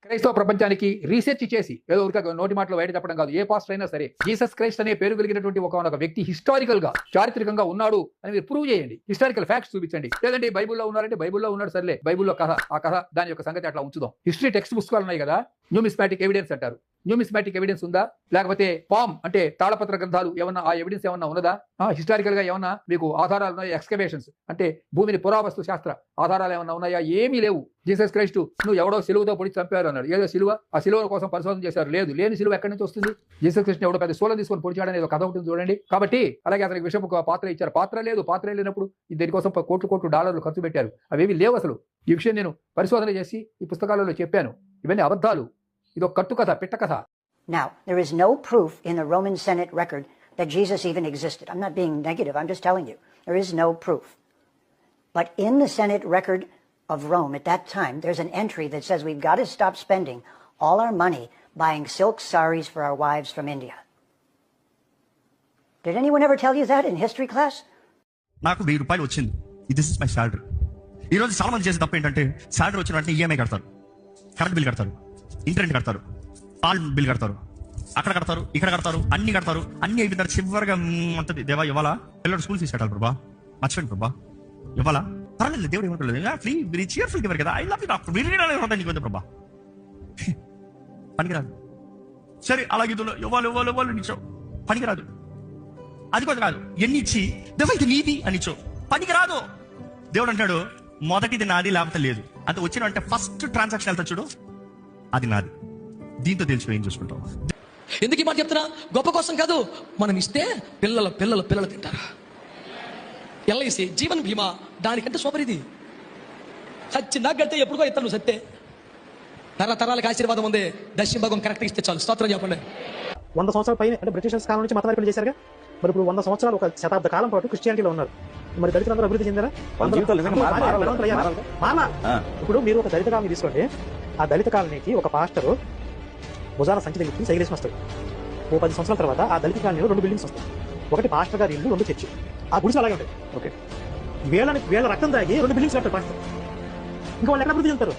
క్రైస్తవ ప్రపంచానికి రీసెర్చ్ చేసి ఏదో ఊరికే నోటి మాటలో బయట చెప్పడం కాదు. ఏ పాస్టర్ అయినా సరే జీసస్ క్రైస్ట్ అనే పేరు కలిగినటువంటి ఒక వ్యక్తి హిస్టారికల్ గా చారిత్రకంగా ఉన్నాడు అని మీరు ప్రూవ్ చేయండి. హిస్టారికల్ ఫ్యాక్ట్స్ చూపించండి. లేదంటే బైబుల్లో ఉన్నారంటే బైబుల్లో ఉన్నాడు సర్లే, బైబుల్లో కథ ఆ కథ దాని యొక్క సంగతి అట్లా ఉంచుదాం. హిస్టరీ టెక్స్ట్ పుస్తకాలు ఉన్నాయి కదా, న్యూమిస్మాటిక్ ఎవిడెన్స్ అంటారు. న్యూమిస్మాటిక్ ఎవిడెన్స్ ఉందా? లేకపోతే పామ్ అంటే తాళపత్ర గ్రంథాలు ఏమన్నా ఆ ఎవిడెన్స్ ఏమన్నా ఉన్నదా? హిస్టారికల్ గా ఏమన్నా మీకు ఆధారాలు ఉన్నాయి? ఎక్స్కవేషన్స్ అంటే భూమిని పురావస్తు శాస్త్ర ఆధారాలు ఏమన్నా ఉన్నాయా? ఏమీ లేవు. జీసస్ క్రైస్ట్ నువ్వు ఎవడో సిలువతో పొడి చంపారు అన్నాడు. ఏదో సిలువ, ఆ సిలువ కోసం పరిశోధన చేశారు. లేదు, లేని సిలువ ఎక్కడి నుంచి వస్తుంది? జీసస్ క్రైస్ట్ ఎవడో పెద్ద శూలం తీసుకొని పొడిచాడని ఏదో కథ ఉంటుంది చూడండి. కాబట్టి అలాగే అతనికి విషపు పాత్ర ఇచ్చారు. పాత్ర లేదు, పాత్ర లేనప్పుడు దీనికోసం కోట్లు డాలర్లు ఖర్చు పెట్టారు. అవేవి లేవు అసలు. ఈ విషయం నేను పరిశోధన చేసి ఈ పుస్తకాలలో చెప్పాను. ఇవన్నీ అబద్ధాలు. ఇది ఒక కట్టు కథ, పిట్ట కథ. Now, there is no proof in the Roman Senate record that Jesus even existed. I'm not being negative, I'm just telling you. There is no proof. But in the Senate record of Rome at that time, there's an entry that says we've got to stop spending all our money buying silk saris for our wives from India. Did anyone ever tell you that in history class? నాకు 1000 రూపాయలు వచ్చింది. This is my salary. ఈరోజు చాలా మంది చేసే తప్పు ఏంటంటే salary వచ్చిన వెంటనే ఈఎంఐ కడతారు, కరెంట్ బిల్ కడతారు, ఇంటర్నెట్ కడతారు, పాల్ బిల్ కడతారు, అక్కడ కడతారు, ఇక్కడ కడతారు, అన్ని కడతారు. అన్ని అయిపోతారు. చివరిగా ఉంటుంది, దేవా ఇవ్వాలా, పిల్లలు స్కూల్ ఫీజు కట్టాలి ప్రభా, మర్చిపోయింది ప్రభా, ఇవ్వాలా, పర్వాలేదు దేవుడు ఏమంటలేదు, ఫ్రీ మీరు చీర్ఫుల్ గివర్ కదా, ఐ లవ్ యూ డాక్టర్, మీరు ప్రభా పనికిరాదు. సరే అలాగే ఇవ్వాలి నిచ్చో, పనికిరాదు. అది కూడా కాదు, ఎన్ని ఇచ్చి దేవా ఇది నీది అనిచ్చో, పనికిరాదు. దేవుడు అంటాడు మొదటిది నాది లేకపోతే లేదు. అది వచ్చిన అంటే ఫస్ట్ ట్రాన్సాక్షన్ వెళ్తా చూడు, అది నాది. దీంతో తెలిసి ఏం చూసుకుంటాం. ఎందుకు ఈ మాట చెప్తున్నా? గొప్ప కోసం కాదు, మనం ఇస్తే పిల్లలు తింటారు. ఎల్ఐసి జీవన్ బీమా దానికంటే సూపర్ ఇది. సచ్చి నాకు కడితే ఎప్పుడుకో ఇస్తాను, నువ్వు సత్తే తరాలకు ఆశీర్వాదం ఉంది. దశమ భాగం కరెక్ట్ ఇస్తే చాలు. స్తోత్రం చెప్పండి. 100 సంవత్సరాల పైన అంటే బ్రిటిషర్స్ కాలం నుంచి మతమార్పిడి చేశారుగా. మరి ఇప్పుడు 100 సంవత్సరాలు, ఒక శతాబ్ద కాలం పాటు క్రిస్టియానిటీలో ఉన్నారు. మరి దళితులందరూ అభివృద్ధి చెందారా? ఇప్పుడు మీరు ఒక దళిత కాలనీ తీసుకోండి. ఆ దళిత కాలనీకి ఒక పాస్టరు భుజాల సంచి దగ్గరికి సైకిలేసి వస్తాడు. ఓ 10 సంవత్సరాల తర్వాత ఆ దళిత కాలనీలో 2 బిల్డింగ్స్ వస్తాయి. ఒకటి పాస్టర్ గారి ఇల్లు, 2 చర్చి. ఆ గుడిసెలు అలాగే ఉంటాయి. ఓకే, వీళ్ళ రక్తం తాగి 2 బిల్డింగ్స్ కట్టారు పాస్టర్. ఇంకా వాళ్ళు ఎక్కడ అభివృద్ధి చెందుతారు?